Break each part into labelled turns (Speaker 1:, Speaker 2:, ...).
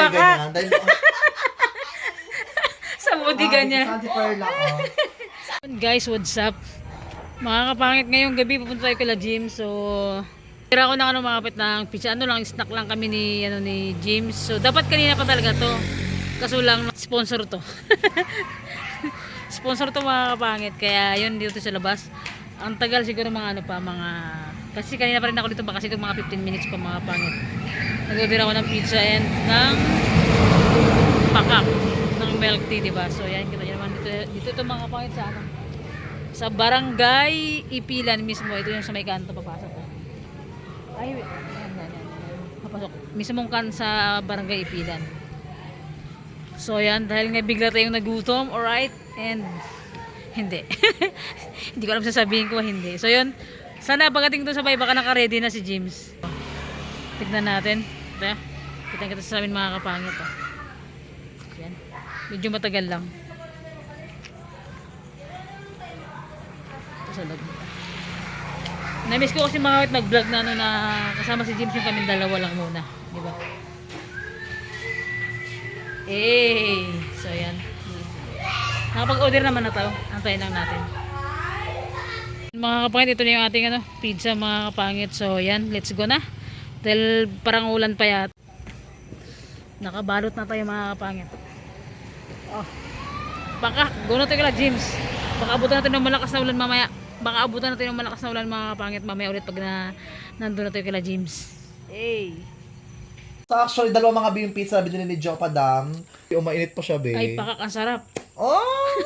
Speaker 1: paka.
Speaker 2: Dahil
Speaker 1: Sa budiga niya.
Speaker 2: Santi Perla, oh.
Speaker 1: Guys, what's up? Mga kapangit, ngayong gabi pupunta tayo kila Jim. So, tira ko na makapit ng pizza. Ano lang, snack lang kami ni James. So, dapat kanina pa talaga to. Kaso lang, sponsor to. Sponsor to mga kapangit. Kaya yun, dito sa labas. Ang tagal siguro mga kasi kanina pa rin ako dito, baka siguro mga 15 minutes pa mga kapangit. Nag-order ako ng pizza and ng pakak ng milk tea, diba? So, yan, kita nyo naman dito ito mga kapangit sa Barangay Ipilan mismo. Ito yung sa may kanto papasok. Ay, yan. Papasok. Mismong kan sa Barangay Ipilan. So yan, dahil nga bigla tayong nagutom, alright? And hindi. Hindi ko alam sasabihin ko hindi. So yun, sana pagdating doon sa bay, baka naka-ready na si James. Tignan natin. Ito, kita sa amin mga kapangit. Yan. Medyo matagal lang. Sa loob. Na-miss ko kasi mga kapit mag-vlog na na kasama si James, yung kaming dalawa lang muna, di ba? So yan. Nakapag-order naman na tao. Antayin lang natin. Mga kapangit, ito na yung ating pizza mga kapangit. So yan, let's go na. Dahil parang ulan pa yata. Nakabalot na tayo mga kapangit. Oh. Baka, go na tayo kala James. Baka abutan natin ng malakas na ulan mamaya. Baka abutan natin ng malakas na ulan mga kapangit mamaya ulit pag nandun na tayo kila James.
Speaker 2: So actually, dalawa mga yung pizza na binili ni Joe Padam. Umainit pa siya, be.
Speaker 1: Ay, pakak, ang sarap.
Speaker 2: Oh!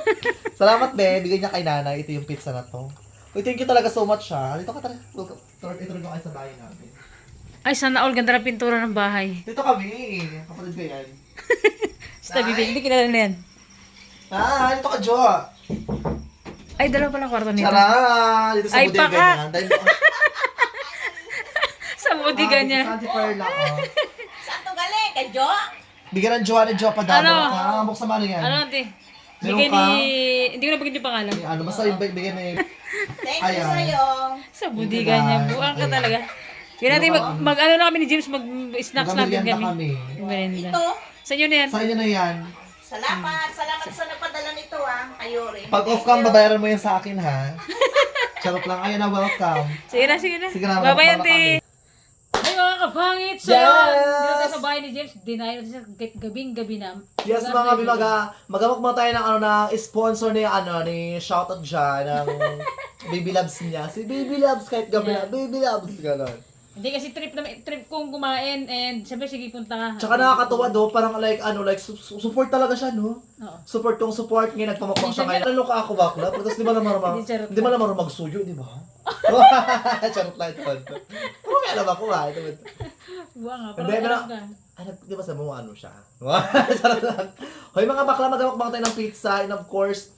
Speaker 2: Salamat, be. Bigay niya kay nanay. Ito yung pizza na to. Uy, thank you talaga so much, ha. Dito ka talaga. Ito rin kayo sa bahay namin.
Speaker 1: Ay, sana all ganda na pintura ng bahay.
Speaker 2: Dito kami. Kapatid ko yan.
Speaker 1: Basta bibig, hindi kilala na yan.
Speaker 2: Dito ka, Joe.
Speaker 1: Ay, dalawa pala kwarto nito.
Speaker 2: Tara! Dito sa
Speaker 1: Ay,
Speaker 2: bodega
Speaker 1: paka!
Speaker 2: niya. Dahil,
Speaker 1: Sa budiga niya.
Speaker 2: Santi Perla, oh.
Speaker 3: Saan to galing? Kay Jo?
Speaker 2: Bigyan ng Joe ni Joe Padam.
Speaker 1: Ano?
Speaker 2: Buksan mo ano yan.
Speaker 1: Ano, ante?
Speaker 2: Meron
Speaker 1: Bigay
Speaker 2: ka?
Speaker 1: hindi ko na bigyan yung pangalan.
Speaker 2: Ano, basta bigyan ni...
Speaker 3: Thank you
Speaker 2: Ayan.
Speaker 3: sa'yo.
Speaker 1: Sa budiga niya. Buang ka talaga. Kaya natin ano na kami ni James, mag-snacks natin
Speaker 2: Magmerienda
Speaker 1: kami.
Speaker 2: kami.
Speaker 1: Merienda.
Speaker 3: Ito,
Speaker 1: Sa inyo na yan.
Speaker 2: Sa inyo na yan.
Speaker 3: salamat. Salamat sa nagpadala nito Kayo rin.
Speaker 2: Pag off cam, babayaran mo yan sa akin, ha? Charot lang. Ayan na, welcome.
Speaker 1: Sige na, sige na.
Speaker 2: Sige na,
Speaker 1: Bye-bye,
Speaker 2: magpapala
Speaker 1: ante.
Speaker 2: kami.
Speaker 1: Ay, mga kapangit. So,
Speaker 2: Yes!
Speaker 1: dito tayo sa bahay ni James. Dinayo siya gabing-gabi na.
Speaker 2: Yes, mga magamok mo tayo ng sponsor ni ni shoutout dyan ng Baby Loves niya. Si Baby Loves kahit gabi na, Baby Loves, gano'n.
Speaker 1: Hindi kasi trip kong kumain and sabi sige punta ka.
Speaker 2: Tsaka nakakatawa do, parang support talaga siya, no?
Speaker 1: Oo.
Speaker 2: Support ngayon, nagpamukbang siya ngayon. Ano ka ako bakla? Tapos di ba naman
Speaker 1: Hindi,
Speaker 2: marunong magsuyo, di ba? Charot lang ito. Pero may alam ako ha.
Speaker 1: Buwa nga,
Speaker 2: Hindi,
Speaker 1: parang
Speaker 2: pero-
Speaker 1: alam ka.
Speaker 2: Di ba sabi mo ano siya? Charot lang. Hoy mga bakla, magamukbang tayo ng pizza and of course,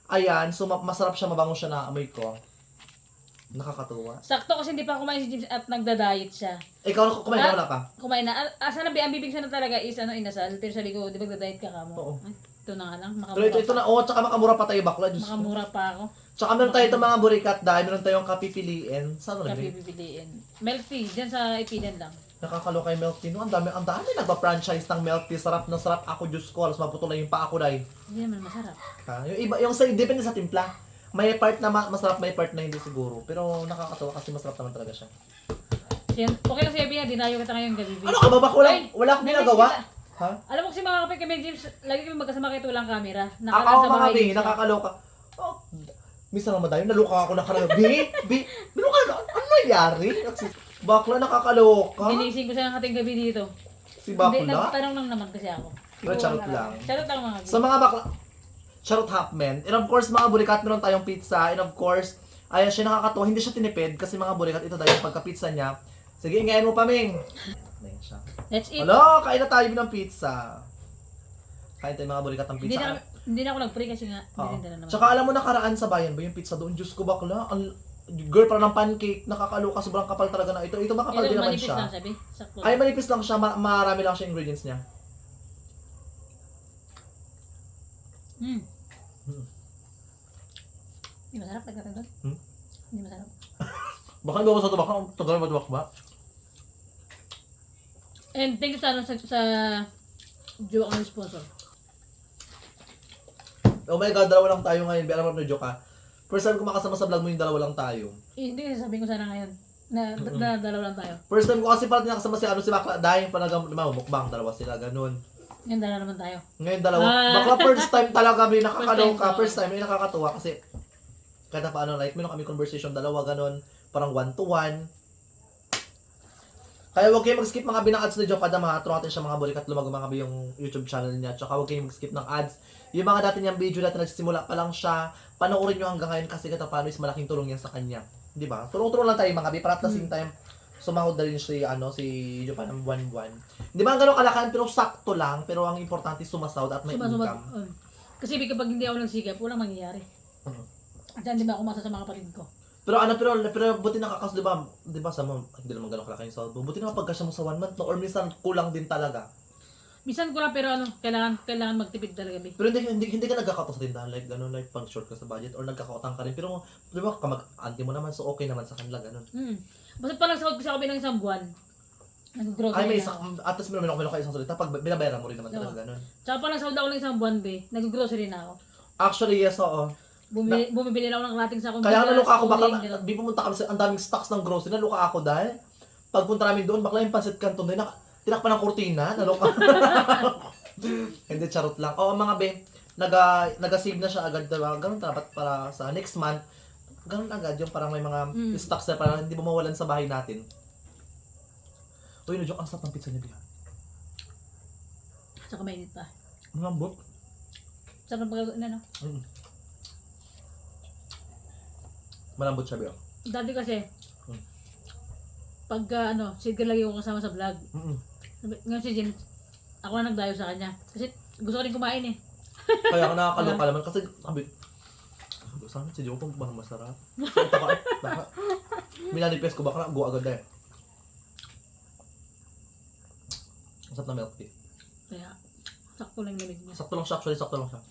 Speaker 2: ayan, so masarap siya, mabango siya na amoy ko. Nakakatuwa.
Speaker 1: Sakto kasi hindi pa kumain si James at nagda-diet siya.
Speaker 2: Ikaw, kumain ka na ka?
Speaker 1: Kumain na. Sana ang bibig sana talaga is inasal. Pero sabi ko, di ba nagda-diet ka mo?
Speaker 2: Oo.
Speaker 1: Ay, ito na nga lang.
Speaker 2: Pero ito na, tsaka makamura pa tayo bakla. Diyos ko.
Speaker 1: Makamura pa ako.
Speaker 2: Tsaka meron tayo itong mga burikat dahil meron tayong kapipiliin. Saan na
Speaker 1: Kapi
Speaker 2: rin?
Speaker 1: pipiliin. Milk tea. Diyan sa ipilan lang.
Speaker 2: Nakakaloka yung milk tea. No, ang dami nagpa-franchise ng milk tea. Sarap na sarap ako, Diyos ko. Alas maputol na yung paa ko dahil.
Speaker 1: Hindi naman masarap.
Speaker 2: Yung iba, yung sa, depende sa timpla. May part na masarap, may part na hindi siguro. Pero nakakatawa kasi masarap naman talaga siya.
Speaker 1: Yan. Okay lang siya, Bia. Dinayo kita ngayong gabi.
Speaker 2: Ano ka ba? Baka wala akong
Speaker 1: Namiss
Speaker 2: ginagawa?
Speaker 1: kita.
Speaker 2: Ha?
Speaker 1: Alam mo kasi mga kapit kami, James, lagi kami magkasama kayo walang camera.
Speaker 2: Ako
Speaker 1: sa
Speaker 2: mga
Speaker 1: bahay
Speaker 2: bi,
Speaker 1: din siya.
Speaker 2: nakakaloka. Oh, minsan naman tayo, naluka ako nakaragabi. Naluka na, ano nangyari? Bakla, nakakaloka.
Speaker 1: Ginising ko siya ng ating gabi dito.
Speaker 2: Si
Speaker 1: Hindi,
Speaker 2: Bakla?
Speaker 1: nagtanong lang naman kasi ako.
Speaker 2: Pero charot lang.
Speaker 1: Charot lang mga
Speaker 2: Sa mga bakla, charot hapmen. And of course, mga burikat, meron tayong pizza. And of course, ayan siya nakakatuwa. Hindi siya tinipid kasi mga burikat, ito dahil pagka-pizza niya. Sige, ingayan mo pa, Ming. Ayan siya.
Speaker 1: Let's eat.
Speaker 2: Hello, kain na tayo ng pizza. Kain tayo mga burikat ng pizza.
Speaker 1: Hindi na ako nag-pray kasi nga.
Speaker 2: Oo.
Speaker 1: Merinda na naman.
Speaker 2: Tsaka alam mo nakaraan sa bayan ba yung pizza doon? Diyos ko bakla. Girl, parang ng pancake. Nakakaloka. Sobrang kapal talaga na ito. Ito makapal din naman
Speaker 1: manipis
Speaker 2: siya.
Speaker 1: lang sabi. Sakto.
Speaker 2: Ay, manipis lang siya. Marami lang siya ingredients niya.
Speaker 1: Hmm. Hindi masarap. Nagkatagod.
Speaker 2: Hmm?
Speaker 1: Hindi masarap.
Speaker 2: Baka hindi ako sa tubak. Tagal mo tubak ba?
Speaker 1: And thank you sa Jowa ang sponsor.
Speaker 2: Oh my God, dalawa lang tayo ngayon. Alam mo, joke ka. First time ko makasama sa vlog mo yung dalawa lang tayo.
Speaker 1: Hindi, sabihin ko sana ngayon. Na dalawa lang tayo.
Speaker 2: First time ko kasi parang nakasama si Bakla. Dahil pa mukbang, dalawa sila, ganun.
Speaker 1: Yan, dalawa naman tayo.
Speaker 2: Ngayon dalawa.
Speaker 1: Ah.
Speaker 2: Bakla first time talaga may nakakaloka.
Speaker 1: First
Speaker 2: First time may nakakatuwa kasi kahit na paano, like, meron kami conversation, dalawa, ganun. Parang 1-to-1. Kaya huwag kayong mag-skip mga binang-ads ni Joe Padama. Turuan natin siya mga bulikat lumag mga yung YouTube channel niya. Tsaka huwag kayong mag-skip ng ads. Yung mga dati niyang video dati nagsisimula pa lang siya. Panoorin nyo hanggang ngayon kasi kahit na paano is malaking tulong yan sa kanya. Di ba? Tulong-tulong lang tayo mga bi. Para at the same time, sumahod na rin siya, si Joe Padama 1-1. Hindi ba gano'ng kalakaan pero sakto lang. Pero ang importante sumasahod at may income.
Speaker 1: Kasi kapag hindi ako nagsigap, walang mangyayari. At yan, di ba ako masa sa mga kapatid ko?
Speaker 2: Pero buti nakakas, di ba sa hindi naman gano'ng kalaking sahod mo. Buti nakapagkasya mo sa 1 month, no? Or minsan kulang din talaga.
Speaker 1: Minsan ko lang pero kailangan magtipid talaga, be.
Speaker 2: Pero hindi ka nagkakauto sa tindahan, like gano'n, like pang short ka sa budget, or nagkakautang ka rin. Pero di ba kamag-auntie mo naman, so okay naman sa kanila, gano'n.
Speaker 1: Basta palang sahod ko sa kabilang isang buwan. Nag-grocery
Speaker 2: Ay, may
Speaker 1: na
Speaker 2: isang,
Speaker 1: ako.
Speaker 2: at least meron ka isang salita, pag binabayaran mo rin naman talaga, gano'n.
Speaker 1: Tsaka palang sahod ako ng isang buwan, be. Nag-grocery na ako.
Speaker 2: Actually, yes, oo.
Speaker 1: Bumibili na ako ng rating sa akong
Speaker 2: Kaya naluka ako, baka,
Speaker 1: gano'n.
Speaker 2: di pumunta kami sa, ang daming stocks ng grocery, naluka ako dahil, pagpunta namin doon, bakla yung pancit canton doon, tinakpan ng kurtina, naluka. Hindi, charot lang. Oo, mga be, nag-save na siya agad, diba? Ganun dapat para sa next month, ganun agad yung parang may mga stocks na parang hindi mo mawalan sa bahay natin. Uy, no, joke, ang sarap ng pizza niya, Biha.
Speaker 1: Tsaka mainit pa.
Speaker 2: Ang lambot.
Speaker 1: Sarap pag ano.
Speaker 2: Malambot siya, Biha.
Speaker 1: Dati kasi, pagka sige lagi ako kasama sa vlog. Ngayon si Jen, ako na nagdayo sa kanya. Kasi gusto ko rin kumain eh.
Speaker 2: Kaya ako nakakaloka naman kasi sabi, sana si Joe kung baka masarap. Baka, minanipes ko baka go agad eh. Ang sarap na milk tea.
Speaker 1: Kaya, sakto lang lamig niya.
Speaker 2: Sakto lang siya, actually sakto lang siya.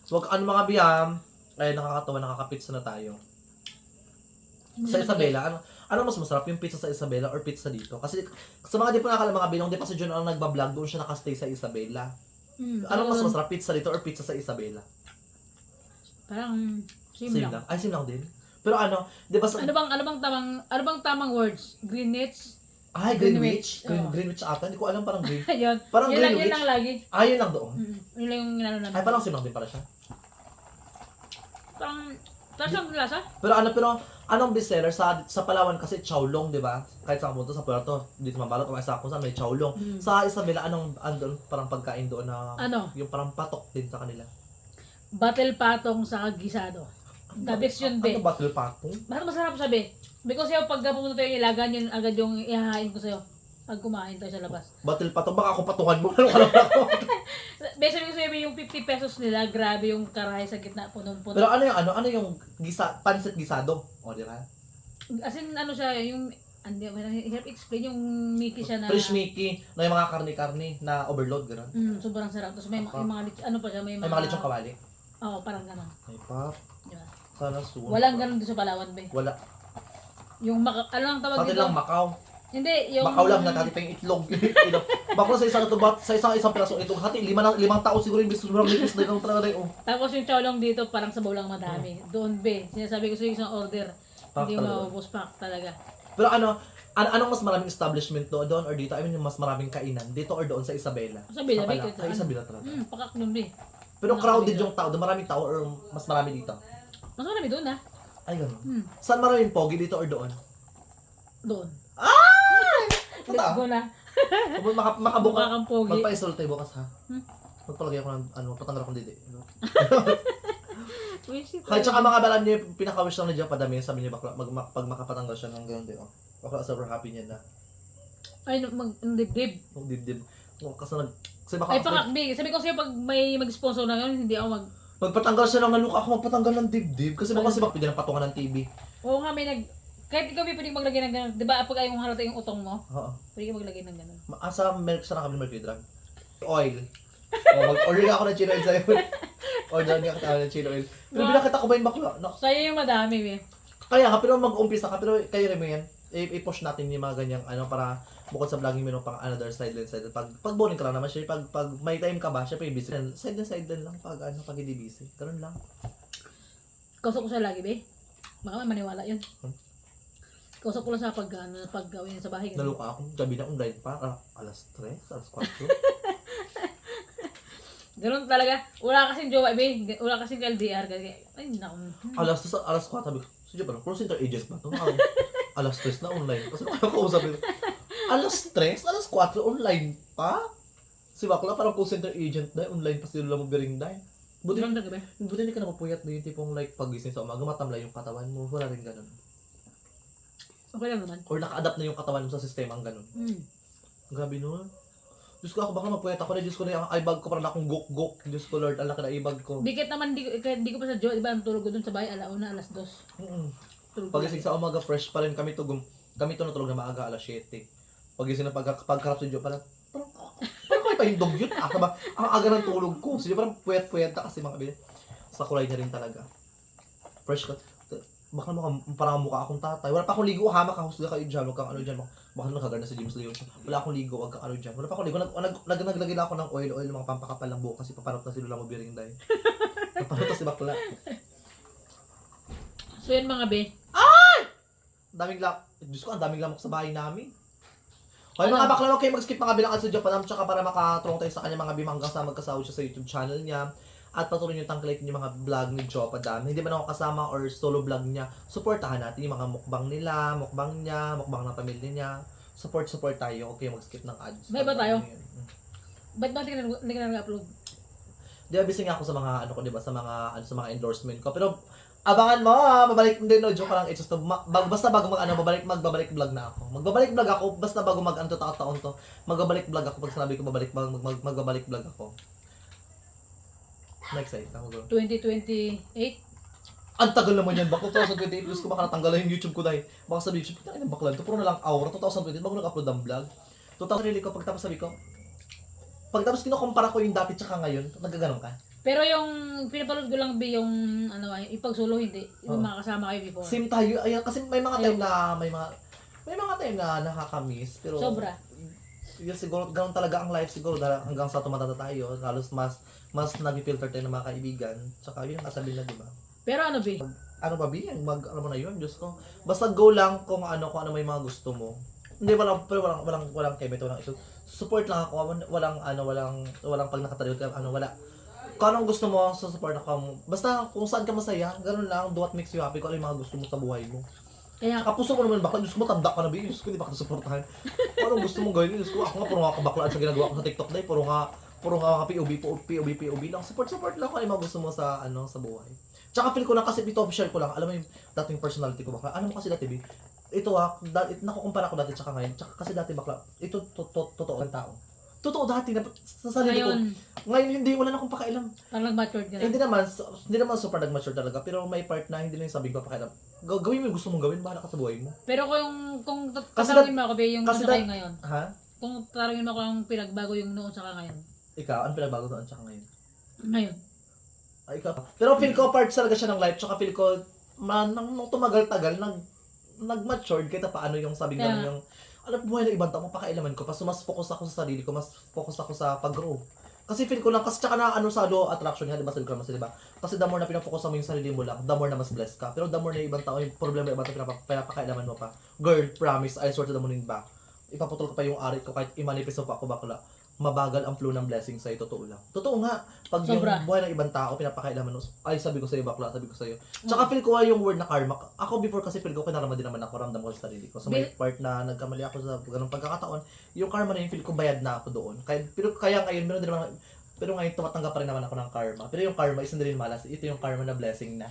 Speaker 2: So wag mga biyam, ay nakakatawa, nakaka-pizza na tayo. Sa Isabela, ano mas masarap yung pizza sa Isabela or pizza dito? Kasi sa mga di po nakakala mga binong, di pa si John ang nagbablog, doon siya nakastay sa Isabela. Ano mas masarap, pizza dito or pizza sa Isabela?
Speaker 1: Parang same lang.
Speaker 2: Ay, same lang din. Pero di ba sa...
Speaker 1: Ano bang tamang words? Greenwich?
Speaker 2: Ay,
Speaker 1: Greenwich.
Speaker 2: Greenwich ata. Hindi ko alam, parang green.
Speaker 1: Yun.
Speaker 2: Parang
Speaker 1: Yun lang
Speaker 2: Greenwich.
Speaker 1: lagi.
Speaker 2: Ay, yun lang doon.
Speaker 1: Yun lang yung ginano namin.
Speaker 2: Ay, parang same lang din para siya.
Speaker 1: Parang, tapos ang lasa?
Speaker 2: Pero anong bestseller sa Palawan kasi Chowlong, di ba? Kahit saan ka punta sa Puerto, dito mabalot o sa kung saan may Chowlong. Sa Isabela, andun parang pagkain doon na yung parang patok din sa kanila.
Speaker 1: Battle patong sa gisado. The best yun, be.
Speaker 2: Ano battle patong?
Speaker 1: Bakit masarap sabi? Because yung pag pumunta tayo ilagan, yun agad yung ihahain ko sa'yo. Pag kumain tayo sa labas.
Speaker 2: Battle patong? Baka ako patungan mo. Ano ka lang ako?
Speaker 1: Be, sabi ko sa'yo, yung 50 pesos nila, grabe yung karahay sa gitna, punong-puno.
Speaker 2: Pero ano yung pancit gisado? O, di ba?
Speaker 1: As in, siya, yung, hirap explain, yung Mickey siya na...
Speaker 2: Fresh Mickey, na yung mga karni-karni na overload, gano'n.
Speaker 1: Sobrang sarap. Tapos may mga, pa siya, may
Speaker 2: Ay, mga lechong kawali.
Speaker 1: Oo, parang gano'n.
Speaker 2: Ay, pap.
Speaker 1: Diba?
Speaker 2: Sana suwan.
Speaker 1: Walang gano'n din sa Palawan, be.
Speaker 2: Wala.
Speaker 1: Yung ano ang tawag
Speaker 2: Sa atin
Speaker 1: dito?
Speaker 2: lang, Macau.
Speaker 1: Hindi, yung...
Speaker 2: Macau lang, natati pa yung itlog. Bakla sa isang piraso itlog, hati, limang tao siguro yung sobrang nipis na yung talaga yung...
Speaker 1: Tapos yung chowlong dito, parang sabaw lang madami. Doon, be. Sinasabi ko sa'yo isang order.
Speaker 2: Pack
Speaker 1: Hindi
Speaker 2: talaga.
Speaker 1: maubos pack talaga.
Speaker 2: Pero anong mas maraming establishment doon or dito? I mean, yung mas maraming kainan, dito or doon sa Isabela?
Speaker 1: Isabela,
Speaker 2: Sa
Speaker 1: be.
Speaker 2: Ay, Isabela talaga.
Speaker 1: Pakak doon, be.
Speaker 2: Pero crowded yung tao, doon maraming tao or mas marami dito?
Speaker 1: Mas marami doon, ha?
Speaker 2: Ay, gano'n. Saan maraming pogi, dito or doon?
Speaker 1: Doon.
Speaker 2: Totoo.
Speaker 1: Let's go na.
Speaker 2: Makabuka.
Speaker 1: Mukha kang pogi.
Speaker 2: Magpa-install tayo bukas, ha? Magpalagay ako ng, patanggal akong didi. Kahit saka mga balam niya, pinaka-wish lang ni Diyo padami, sabi niya bakla, pag makapatanggal siya ng gano'n din, bakla super happy niya na.
Speaker 1: Ay, mag-dibdib.
Speaker 2: Dibdib. Kasi baka,
Speaker 1: Ay, pakakbi. Sabi ko sa'yo, pag may mag-sponsor na yun, hindi ako
Speaker 2: magpatanggal siya ng ako magpatanggal ng dibdib. Kasi baka pwede na patungan ng TV.
Speaker 1: Oo nga, kahit ikaw may pwedeng maglagay ng gano'n. Di ba, pag ayaw mong halata yung utong mo,
Speaker 2: Oo.
Speaker 1: pwede ka maglagay ng gano'n.
Speaker 2: Asa milk sa kami Mercury Drug? Oil. Mag-order nga ako ng chino oil sa'yo. Order nga ako ng chino oil. Pero binakita ko ba yung bakla? No.
Speaker 1: Sa'yo yung madami, be.
Speaker 2: Kaya nga, pero mag-umpisa ka, pero kayo rin mo yan. i-push natin yung mga ganyang ano para bukod sa vlogging meron pang another sideline. Pag boring ka lang naman siya, pag may time ka ba, syempre busy. Sideline lang pag hindi busy. Ganun lang.
Speaker 1: Kausap ko siya lagi, be. Baka maniwala yun.
Speaker 2: Hmm?
Speaker 1: Kausap ko lang sa paggawin sa bahay. ganun.
Speaker 2: Naluka ako, gabi na online pa, alas 3, alas 4.
Speaker 1: Ganun talaga. Wala kasing jowa, be. Wala kasing LDR. Ay, naku.
Speaker 2: alas 4, sabi ko, sige pa lang, call center agent ba ito? Alas 3 na online. Kasi kung kausap nito, alas 3, alas 4 online pa? Si Bakla parang call center agent na, online pa sila mo biring dahil. Buti
Speaker 1: Ganun talaga, be.
Speaker 2: hindi ka napapuyat na yung tipong like pagising sa umaga, matamlay yung katawan mo. Wala rin ganun.
Speaker 1: Okay lang naman.
Speaker 2: Or naka-adapt na yung katawan mo sa sistema ang ganun. Grabe nun. Diyos ko, ako baka mapuyat ako na. Diyos ko na yung eyebag ko, parang akong gok-gok. Diyos ko Lord, ang laki na eyebag ko.
Speaker 1: Dikit naman, di ko pa sa jowa. Diba, ang tulog ko dun sa bahay, alauna, alas 2. Tulog ko
Speaker 2: Pagising sa umaga, fresh pa rin kami tugong. Kami to natulog na maaga, alas 7. Pagising na pagkarap sa Diyo, parang kayo pa yung dog yun. Ang aga ng tulog ko. So, parang puyat-puyat na kasi mga kabili. Sa kulay niya rin talaga. Fresh ka. Baka parang mukha akong tatay. Wala pa akong ligo, ha? Makahusga kayo dyan. Huwag kang ano dyan. Baka nakaganda sa James Leon. Wala akong ligo, huwag kang ano dyan. Wala pa akong ligo. Naglagay na ako ng oil, mga pampakapal ng buhok kasi paparot na sila lang mo biring dahil. Paparot na si Bakla.
Speaker 1: So yun mga be.
Speaker 2: Daming Diyos ko, ang daming lamok sa bahay namin. Okay mga bakla, huwag kayo mag-skip mga bilang at sa Japan tsaka para makatulong tayo sa kanya mga bimang hanggang sa magkasahod siya sa YouTube channel niya. At patuloy niyo tangkilikin yung mga vlog ni Jopa Dam. Hindi man ako kasama or solo vlog niya, supportahan natin yung mga mukbang nila, mukbang niya, mukbang ng pamilya niya. Support tayo. Okay, mag-skip ng ads.
Speaker 1: May ba tayo? Ba't ba hindi ka nag-upload?
Speaker 2: Di ba busy nga ako sa mga ano ko, di ba, sa mga endorsement ko. Pero abangan mo, babalik hindi no joke lang ito. Basta bago magbabalik vlog na ako. Magbabalik vlog ako basta bago taon to. Magbabalik vlog ako pag sinabi ko magbabalik vlog ako. Next slide, ako go.
Speaker 1: 2028?
Speaker 2: Ang tagal naman yan, baka 2028 plus ko baka natanggal yung YouTube ko dahil baka sabi YouTube, ito ang baklan to, puro na lang aura, 2028 bago nag-upload ng vlog. 2000 ko, pagtapos sabi ko, pagtapos kinukumpara ko yung dati tsaka ngayon, nagaganon ka.
Speaker 1: Pero yung pinapanood ko lang be yung ano yung ipag-solo hindi. Yung mga kasama kayo before.
Speaker 2: Same tayo, ayan, kasi may mga time na, may mga time na nakakamiss, pero
Speaker 1: Sobra.
Speaker 2: yun siguro, ganun talaga ang life siguro, dahil hanggang sa tumatanda tayo, halos mas nag-filter tayo ng mga kaibigan, tsaka yun ang kasabi na, di ba?
Speaker 1: Pero ano be?
Speaker 2: Ano ba bi? Ano mo na yun, Diyos ko. Basta go lang kung ano may mga gusto mo. Hindi walang kemito, walang issue. Support lang ako, walang pag nakataliw ka, wala. Kung anong gusto mo, support ako. Basta kung saan ka masaya, ganun lang, do what makes you happy, kung ano yung mga gusto mo sa buhay mo.
Speaker 1: Kaya
Speaker 2: Kapuso ko naman bakla, Diyos ko matanda ka na bi, Diyos ko, hindi ba kita supportahan? Kung anong gusto mo gawin, Diyos ko, ako nga puro nga kabaklaan sa ginagawa ko sa TikTok dahil, puro nga POV lang. Support lang kung ano yung mga gusto mo sa buhay. Tsaka feel ko lang kasi ito official ko lang. Alam mo yung dating personality ko bakla. Ano mo kasi dati bi? Ito nakukumpara ko dati tsaka ngayon. Tsaka kasi dati bakla. Ito totoo ang tao. Totoo dati na sa sarili ko. Ngayon hindi wala na akong pakialam.
Speaker 1: parang matured ka na.
Speaker 2: Hindi naman super nag-mature talaga pero may part na hindi lang sabi ko pakialam. Gawin mo yung gusto mong gawin, bahala ka sa buhay mo.
Speaker 1: Pero kung
Speaker 2: Kasi
Speaker 1: tatanungin mo ako be yung
Speaker 2: kasi
Speaker 1: nasa kayo ngayon.
Speaker 2: Ha?
Speaker 1: Kung tatanungin mo ako yung pinagbago yung noon saka ngayon.
Speaker 2: Ikaw, ano pinagbago doon tsaka ngayon?
Speaker 1: Ngayon.
Speaker 2: Ay, ikaw. Pero feel ko part talaga siya ng life tsaka feel ko nung tumagal-tagal nag-matured kahit paano yung sabi
Speaker 1: Kaya-
Speaker 2: ganun yung buhay ng ibang tao, mapakailaman ko. Mas focus ako sa sarili ko, mas focus ako sa pag-grow. Kasi feel ko lang, kasi tsaka na sa law of attraction nga, di ba sabi ko naman sila, di ba? Kasi the more na pinapokus mo yung sarili mo lang, the more na mas blessed ka. Pero the more na yung ibang tao, yung problema ng ibang tao, pinapakailaman mo pa. Girl, promise, I swear to the moon and back. Ipaputol ko pa yung arit ko kahit i-manifest mo pa ako bakla. Mabagal ang flow ng blessing sa'yo, totoo lang. Totoo nga, pag
Speaker 1: Sobra.
Speaker 2: yung buhay ng ibang tao, pinapakailaman mo, ay sabi ko sa'yo bakla, sabi ko sa'yo. Tsaka feel ko yung word na karma. Ako before kasi feel ko, kinarama din naman ako, ramdam ko sa sarili ko. So may part na nagkamali ako sa ganung pagkakataon, yung karma na yun, feel ko bayad na ako doon. Kaya ngayon, meron din naman, pero ngayon tumatanggap pa rin naman ako ng karma. Pero yung karma, isang din malas. Ito yung karma na blessing na.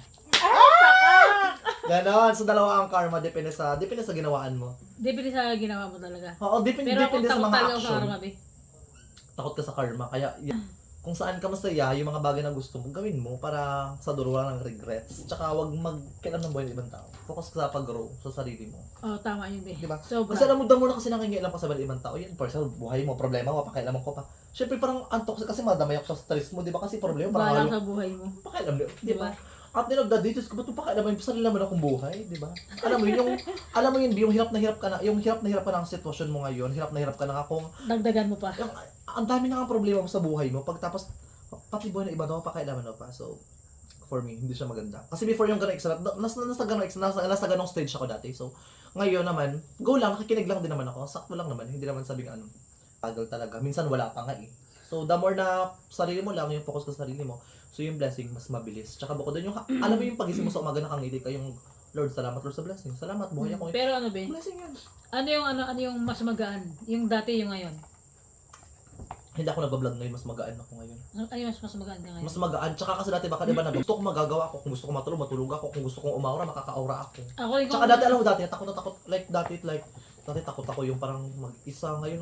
Speaker 2: Ganon. So dalawa ang karma, depende sa ginawaan mo.
Speaker 1: Depende sa ginawa mo talaga.
Speaker 2: Oo, depende
Speaker 1: Pero kung
Speaker 2: sa
Speaker 1: takot
Speaker 2: mga
Speaker 1: talaga ako sa
Speaker 2: action.
Speaker 1: karma be.
Speaker 2: Takot ka sa karma. Kaya kung saan ka masaya, yung mga bagay na gusto mo, gawin mo para sa dulo ng regrets. Tsaka huwag magkailan ng buhay ng ibang tao. Focus ka sa pag-grow sa sarili mo.
Speaker 1: Oh, tama yun be.
Speaker 2: Diba?
Speaker 1: Sobra.
Speaker 2: Kasi alam mo, damo na kasi nangingialam ka sa buhay ng ibang tao. Yan, personal, buhay mo, problema mo, pakialaman ko pa. Siyempre parang antok kasi madamay ako sa stress mo, di ba? Kasi problema, parang
Speaker 1: Bahala
Speaker 2: ayaw.
Speaker 1: sa buhay mo.
Speaker 2: Pakialam, di ba? At the end of the day, Diyos ko, ba't mo pa kailangan yung sarili naman akong buhay, di ba? Alam mo yun, yung hirap na hirap ka na, yung hirap na hirap ka na ang sitwasyon mo ngayon, hirap na hirap ka na akong,
Speaker 1: Dagdagan mo pa.
Speaker 2: ang dami na nga problema mo sa buhay mo, pagtapos, pati buhay na iba daw, pa kailangan mo pa, so, for me, hindi siya maganda. Kasi before yung ganong exam, nasa ganong stage ako dati, so, ngayon naman, go lang, nakikinig lang din naman ako, sakto lang naman, hindi naman sabing ano, tagal talaga, minsan wala pa nga eh. So, the more na sarili mo lang, yung focus ka sa sarili mo, so yung blessing mas mabilis. Tsaka bukod doon yung, alam mo yung pagising mo sa umaga nakangiti ka, yung Lord, salamat Lord sa blessing. Salamat, buhay ako.
Speaker 1: Pero ano, be?
Speaker 2: Blessing yan.
Speaker 1: Ano yung mas magaan? Yung dati, yung ngayon?
Speaker 2: Hindi ako nagbablog ngayon, mas magaan ako ngayon.
Speaker 1: Ano yung mas magaan ka ngayon?
Speaker 2: Mas magaan, tsaka kasi dati baka diba gusto kong magagawa ako, kung gusto kong matulog ako, kung gusto kong umaura, makakaura ako.
Speaker 1: Ako, ikaw,
Speaker 2: Tsaka dati, alam mo dati, takot na takot, dati takot ako yung parang mag-isa. Ngayon,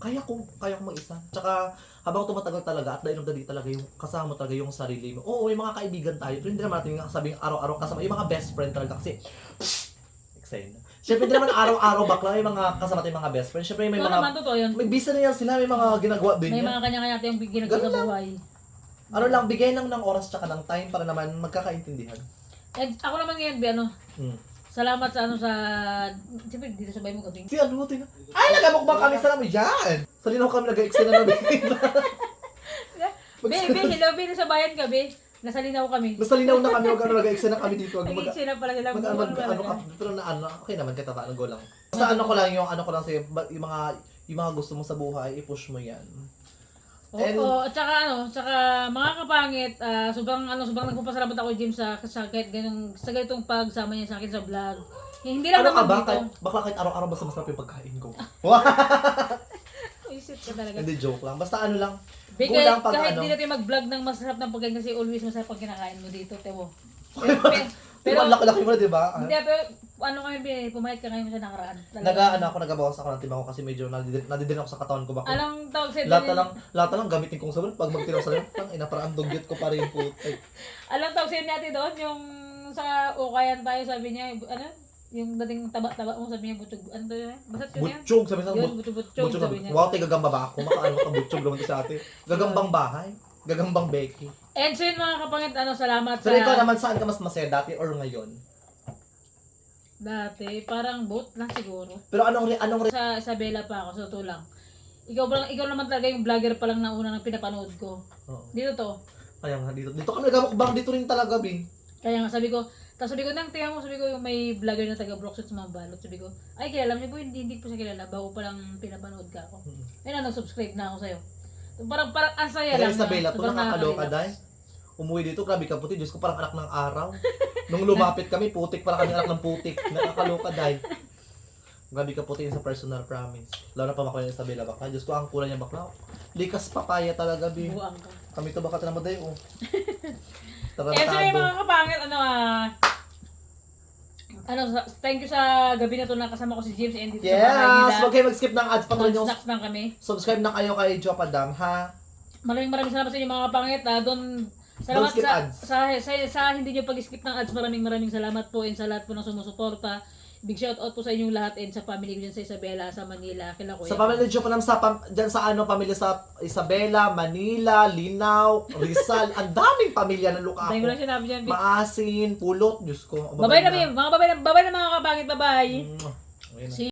Speaker 2: kaya ko mag-isa. Tsaka, habang tumatagal talaga, at the end of the day talaga, yung kasama mo talaga yung sarili mo. Oo, may mga kaibigan tayo, pero hindi naman natin sabing araw-araw kasama, yung mga best friend talaga, kasi, excited na. Siyempre, hindi naman araw-araw bakla, yung mga kasama tayong mga best friend. Siyempre, may
Speaker 1: ikaw naman,
Speaker 2: mga,
Speaker 1: totoo yun.
Speaker 2: may bisa na yan sila, may mga ginagawa din
Speaker 1: May
Speaker 2: yan.
Speaker 1: mga kanya-kanya tayong ginagawa
Speaker 2: Ganun
Speaker 1: sa
Speaker 2: lang.
Speaker 1: buhay.
Speaker 2: Ano lang, bigay lang ng oras tsaka ng time para naman magkakaintindihan.
Speaker 1: Eh, ako naman ngayon, be, ano,
Speaker 2: Hmm.
Speaker 1: salamat sa siyempre, dito sa bahay mo gabi.
Speaker 2: Si ano, tingnan. Ay, nagamukbang kami sa namin yan! Sa linaw kami nag-extend na namin.
Speaker 1: Be, hello, be, nasa bayan ka, be. Nasa linaw kami.
Speaker 2: Basta linaw na kami, huwag nag-extend na kami dito.
Speaker 1: Nag-exit na pala sila.
Speaker 2: Pero na ano, okay naman, kahit paano, go lang. Basta ano ko lang sa'yo, yung mga gusto mo sa buhay, i-push mo yan. And-
Speaker 1: Oo, at saka mga kapangit, sobrang nagpapasalamat ako Jim sa kahit sa ganitong pagsama niya sa akin sa vlog. Hindi lang
Speaker 2: Ano ka
Speaker 1: naman
Speaker 2: ba?
Speaker 1: dito.
Speaker 2: Baka kahit araw-araw basta masarap yung pagkain ko.
Speaker 1: Isip ka talaga.
Speaker 2: Hindi, joke lang. Basta ano lang,
Speaker 1: Be,
Speaker 2: go lang pag
Speaker 1: kahit
Speaker 2: ano.
Speaker 1: hindi natin mag-vlog ng masarap ng pagkain kasi always masarap pag kinakain mo dito, tewo.
Speaker 2: Pero ang laki-laki mo na, di ba?
Speaker 1: Hindi, pero ano ngayon, be, pumayat ka ngayon sa nakaraan.
Speaker 2: Nagabawas ako ng timbang ko kasi medyo nadidin ako sa katawan ko. Baka
Speaker 1: Anong tawag sa'yo?
Speaker 2: lahat na lang gamitin kong sabon pag magtinaw sa lang, parang dugyot ko pa rin po.
Speaker 1: Anong tawag sa'yo natin doon? Yung sa ukayan tayo, sabi niya, ano? Yung dating taba-taba mo, sabi niya, butog. Ano to yun? Basta yun yan?
Speaker 2: Butchog, sabi sa
Speaker 1: Yun, butchog, sabi niya.
Speaker 2: wow, gagamba ba ako? Makaano ka butchog naman to sa atin. Gagambang bahay, gagambang Becky.
Speaker 1: And so yun mga kapangit, salamat
Speaker 2: Pero ikaw naman, saan ka mas masaya, dati or ngayon?
Speaker 1: Dati, parang both lang siguro.
Speaker 2: Pero anong
Speaker 1: Sa Isabela pa ako, sa totoo lang. Ikaw naman talaga yung vlogger pa lang na una nang pinapanood ko.
Speaker 2: Oo.
Speaker 1: Dito to.
Speaker 2: Kaya nga dito kami nagmukbang dito rin talaga, Bing.
Speaker 1: Kaya nga sabi ko nang tingnan mo, sabi ko yung may vlogger na taga Broxit sa mga balot. Sabi ko, ay kilala mo niya po, hindi po siya kilala. Bago pa lang pinapanood ka ako. Ayun na, nag-subscribe na ako sa'yo. Parang ang saya
Speaker 2: Kaya
Speaker 1: lang.
Speaker 2: Isabela, to
Speaker 1: Sobrang
Speaker 2: nakakaloka
Speaker 1: nakaka-relax.
Speaker 2: dahil. Umuwi dito, grabe ka puti. Diyos ko, parang anak ng araw. Nung lumapit kami, putik pala kami anak ng putik. Nakakaloka dahil. Grabe ka puti sa personal promise. Lalo na pamakuha niya Isabela bakla. Diyos ko, ang kulay niya bakla. Likas papaya talaga, Bing.
Speaker 1: Buang ka.
Speaker 2: Kami to baka tinamaday, oh.
Speaker 1: So yung
Speaker 2: Tarantado.
Speaker 1: mga kapangit, thank you sa gabi na to na kasama ko si James and dito sa bahay
Speaker 2: Yes!
Speaker 1: nila.
Speaker 2: Huwag kayo mag-skip ng ads. Patuloy nyo.
Speaker 1: Snacks lang kami.
Speaker 2: Subscribe na kayo kay Jopadam, ha?
Speaker 1: Maraming salamat sa inyo mga kapangit. Salamat
Speaker 2: skip
Speaker 1: sa,
Speaker 2: ads.
Speaker 1: sa hindi nyo pag-skip ng ads. Maraming salamat po and sa lahat po ng sumusuporta. Big shout out po sa inyong lahat and sa family ko dyan sa Isabela, sa Manila, kila Kuya.
Speaker 2: Sa pamilya ni Jopadam, dyan sa pamilya sa Isabela, Manila, Linao, Rizal, ang daming pamilya ng luka
Speaker 1: Dahil mo lang
Speaker 2: ako.
Speaker 1: sinabi dyan.
Speaker 2: Maasin, Pulot, Diyos ko.
Speaker 1: Bye-bye na mga kapangit. Bye-bye.
Speaker 2: Ayun na.
Speaker 1: See